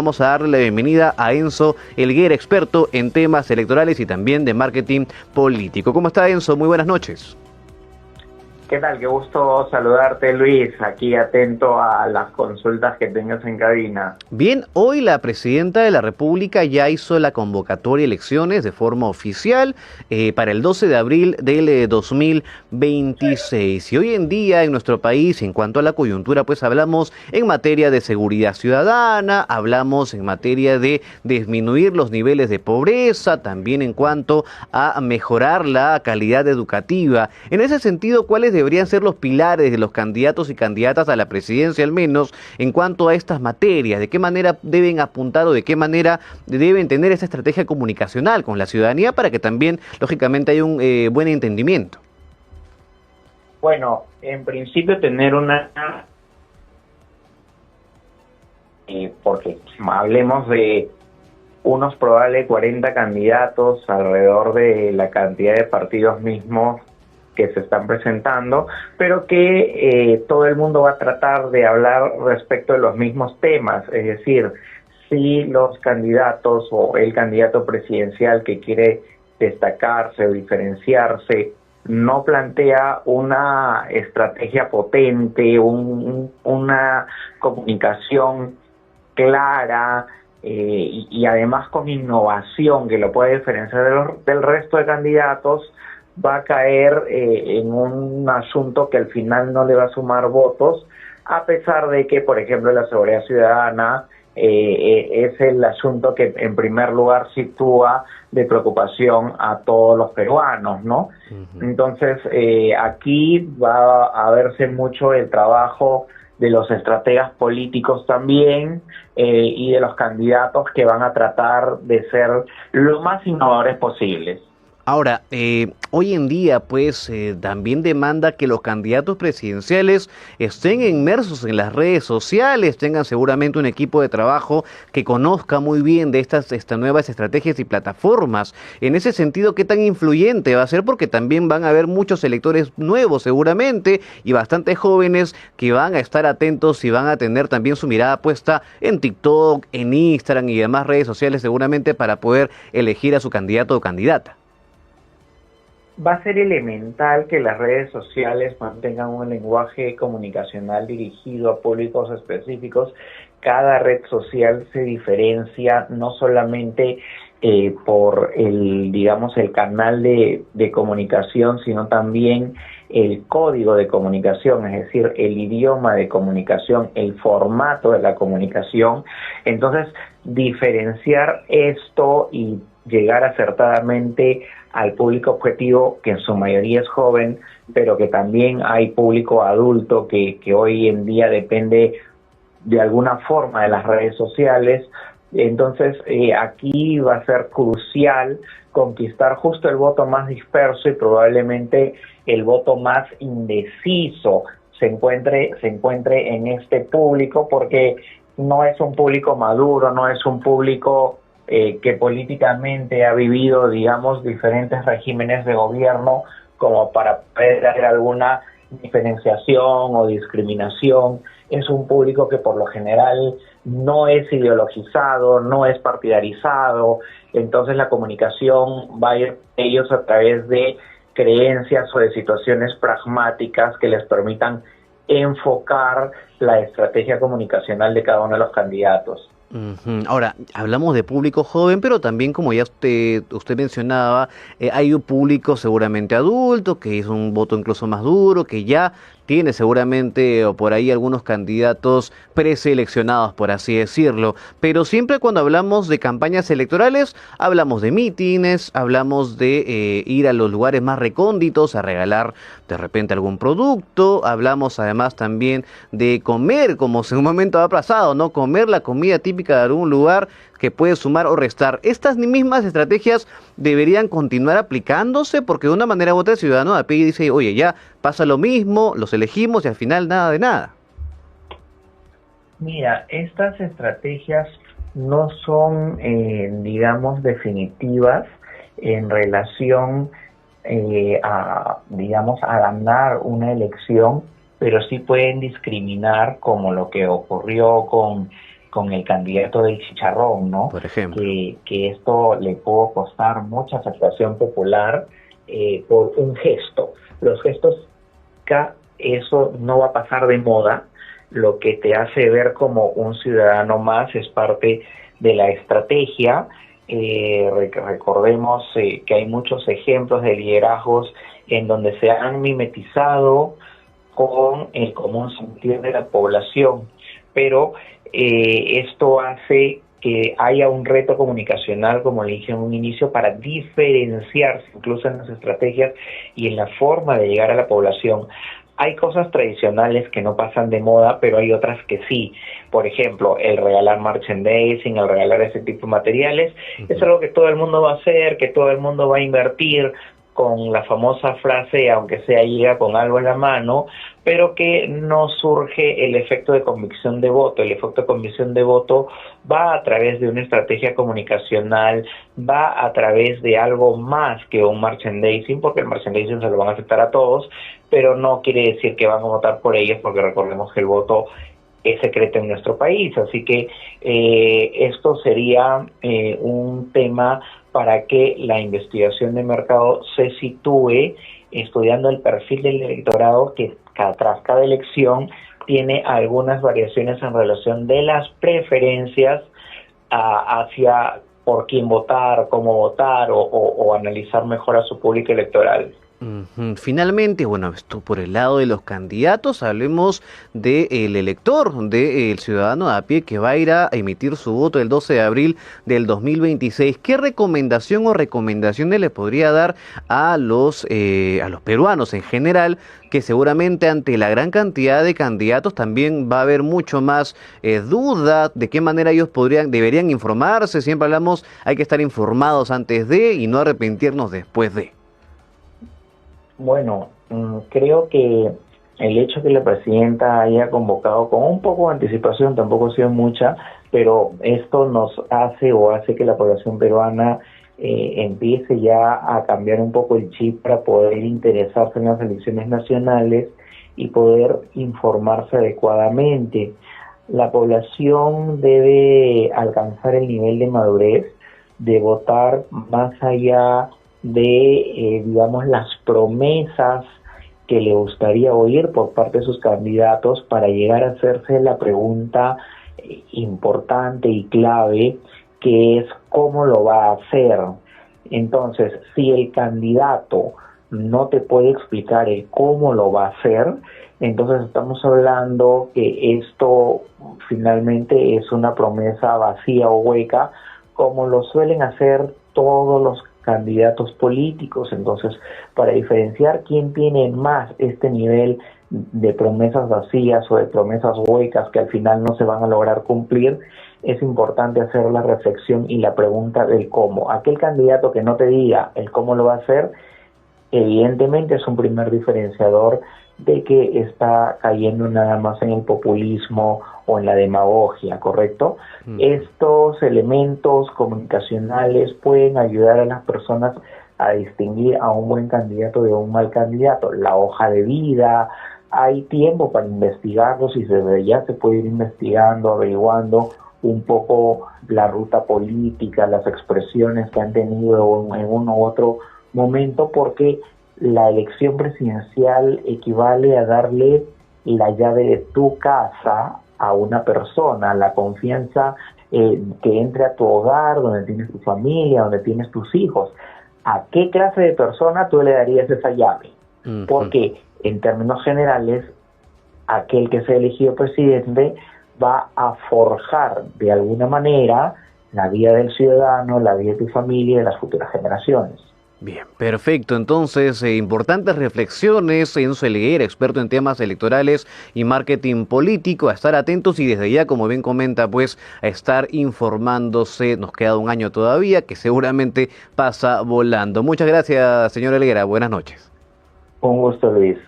Vamos a darle la bienvenida a Enzo Helguera, experto en temas electorales y también de marketing político. ¿Cómo está, Enzo? Muy buenas noches. ¿Qué tal? Qué gusto saludarte, Luis. Aquí atento a las consultas que tengas en cabina. Bien, hoy la presidenta de la República ya hizo la convocatoria a elecciones de forma oficial para el 12 de abril del 2026. Y hoy en día en nuestro país, en cuanto a la coyuntura, pues hablamos en materia de seguridad ciudadana, hablamos en materia de disminuir los niveles de pobreza, también en cuanto a mejorar la calidad educativa. En ese sentido, ¿cuáles deberían ser los pilares de los candidatos y candidatas a la presidencia, al menos en cuanto a estas materias? ¿De qué manera deben apuntar o de qué manera deben tener esa estrategia comunicacional con la ciudadanía para que también, lógicamente, haya un buen entendimiento? Bueno, en principio tener una... porque hablemos de unos probables 40 candidatos alrededor de la cantidad de partidos mismos que se están presentando, pero que todo el mundo va a tratar de hablar respecto de los mismos temas, es decir, si los candidatos o el candidato presidencial que quiere destacarse o diferenciarse no plantea una estrategia potente, una comunicación clara y además con innovación que lo puede diferenciar del resto de candidatos, va a caer en un asunto que al final no le va a sumar votos, a pesar de que, por ejemplo, la seguridad ciudadana es el asunto que en primer lugar sitúa de preocupación a todos los peruanos, ¿no? Entonces, aquí va a verse mucho el trabajo de los estrategas políticos también y de los candidatos que van a tratar de ser lo más innovadores posibles. Ahora, hoy en día, pues, también demanda que los candidatos presidenciales estén inmersos en las redes sociales, tengan seguramente un equipo de trabajo que conozca muy bien de estas nuevas estrategias y plataformas. En ese sentido, ¿qué tan influyente va a ser? Porque también van a haber muchos electores nuevos seguramente y bastante jóvenes que van a estar atentos y van a tener también su mirada puesta en TikTok, en Instagram y demás redes sociales seguramente para poder elegir a su candidato o candidata. Va a ser elemental que las redes sociales mantengan un lenguaje comunicacional dirigido a públicos específicos. Cada red social se diferencia no solamente por el canal de comunicación, sino también el código de comunicación, es decir, el idioma de comunicación, el formato de la comunicación. Entonces, diferenciar esto y llegar acertadamente al público objetivo, que en su mayoría es joven, pero que también hay público adulto que hoy en día depende de alguna forma de las redes sociales. Entonces, aquí va a ser crucial conquistar justo el voto más disperso y probablemente el voto más indeciso se encuentre en este público, porque no es un público maduro, no es un público que políticamente ha vivido, digamos, diferentes regímenes de gobierno como para poder hacer alguna diferenciación o discriminación. Es un público que por lo general no es ideologizado, no es partidarizado, entonces la comunicación va a ir a ellos a través de creencias o de situaciones pragmáticas que les permitan enfocar la estrategia comunicacional de cada uno de los candidatos. Ahora, hablamos de público joven, pero también, como ya usted mencionaba, hay un público seguramente adulto, que es un voto incluso más duro, que ya tiene seguramente o por ahí algunos candidatos preseleccionados, por así decirlo. Pero siempre cuando hablamos de campañas electorales, hablamos de mítines, hablamos de ir a los lugares más recónditos a regalar de repente algún producto, hablamos además también de comer, como en un momento ha pasado, ¿no? Comer la comida típica de algún lugar que puede sumar o restar. Estas mismas estrategias deberían continuar aplicándose, porque de una manera u otra el ciudadano a pie dice, oye, ya pasa lo mismo, los elegimos y al final nada de nada. Mira, estas estrategias no son, digamos, definitivas en relación a ganar una elección, pero sí pueden discriminar, como lo que ocurrió con con el candidato del chicharrón, ¿no? Por ejemplo. Que esto le pudo costar mucha aceptación popular por un gesto. Los gestos, eso no va a pasar de moda. Lo que te hace ver como un ciudadano más es parte de la estrategia. Recordemos que hay muchos ejemplos de liderazgos en donde se han mimetizado con el común sentir de la población, pero esto hace que haya un reto comunicacional, como le dije en un inicio, para diferenciarse incluso en las estrategias y en la forma de llegar a la población. Hay cosas tradicionales que no pasan de moda, pero hay otras que sí. Por ejemplo, el regalar merchandising, el regalar ese tipo de materiales, es algo que todo el mundo va a hacer, que todo el mundo va a invertir, con la famosa frase, aunque sea llega con algo en la mano, pero que no surge el efecto de convicción de voto. El efecto de convicción de voto va a través de una estrategia comunicacional, va a través de algo más que un merchandising, porque el merchandising se lo van a aceptar a todos, pero no quiere decir que van a votar por ellos, porque recordemos que el voto es secreto en nuestro país. Así que esto sería un tema para que la investigación de mercado se sitúe estudiando el perfil del electorado que tras cada elección tiene algunas variaciones en relación de las preferencias hacia por quién votar, cómo votar o analizar mejor a su público electoral. Finalmente, bueno, esto por el lado de los candidatos, hablemos del elector, del ciudadano a pie que va a ir a emitir su voto el 12 de abril del 2026. ¿Qué recomendación o recomendaciones le podría dar a los peruanos en general, que seguramente ante la gran cantidad de candidatos también va a haber mucho más duda de qué manera ellos deberían informarse? Siempre hablamos, hay que estar informados antes de y no arrepentirnos después de. Bueno, creo que el hecho que la presidenta haya convocado con un poco de anticipación, tampoco ha sido mucha, pero esto nos hace que la población peruana empiece ya a cambiar un poco el chip para poder interesarse en las elecciones nacionales y poder informarse adecuadamente. La población debe alcanzar el nivel de madurez de votar más allá de, digamos, las promesas que le gustaría oír por parte de sus candidatos para llegar a hacerse la pregunta importante y clave, que es cómo lo va a hacer. Entonces, si el candidato no te puede explicar el cómo lo va a hacer, entonces estamos hablando que esto finalmente es una promesa vacía o hueca, como lo suelen hacer todos los candidatos políticos. Entonces, para diferenciar quién tiene más este nivel de promesas vacías o de promesas huecas que al final no se van a lograr cumplir, es importante hacer la reflexión y la pregunta del cómo. Aquel candidato que no te diga el cómo lo va a hacer, evidentemente es un primer diferenciador de que está cayendo nada más en el populismo o en la demagogia, ¿correcto? Estos elementos comunicacionales pueden ayudar a las personas a distinguir a un buen candidato de un mal candidato. La hoja de vida, hay tiempo para investigarlos y desde ya se puede ir investigando, averiguando un poco la ruta política, las expresiones que han tenido en uno u otro momento, porque la elección presidencial equivale a darle la llave de tu casa a una persona, la confianza que entre a tu hogar, donde tienes tu familia, donde tienes tus hijos. ¿A qué clase de persona tú le darías esa llave? Porque en términos generales, aquel que sea elegido presidente va a forjar de alguna manera la vida del ciudadano, la vida de tu familia y de las futuras generaciones. Bien, perfecto. Entonces, importantes reflexiones. Enzo Elguera, experto en temas electorales y marketing político. A estar atentos y desde ya, como bien comenta, pues a estar informándose. Nos queda un año todavía, que seguramente pasa volando. Muchas gracias, señor Elguera. Buenas noches. Un gusto, Luis.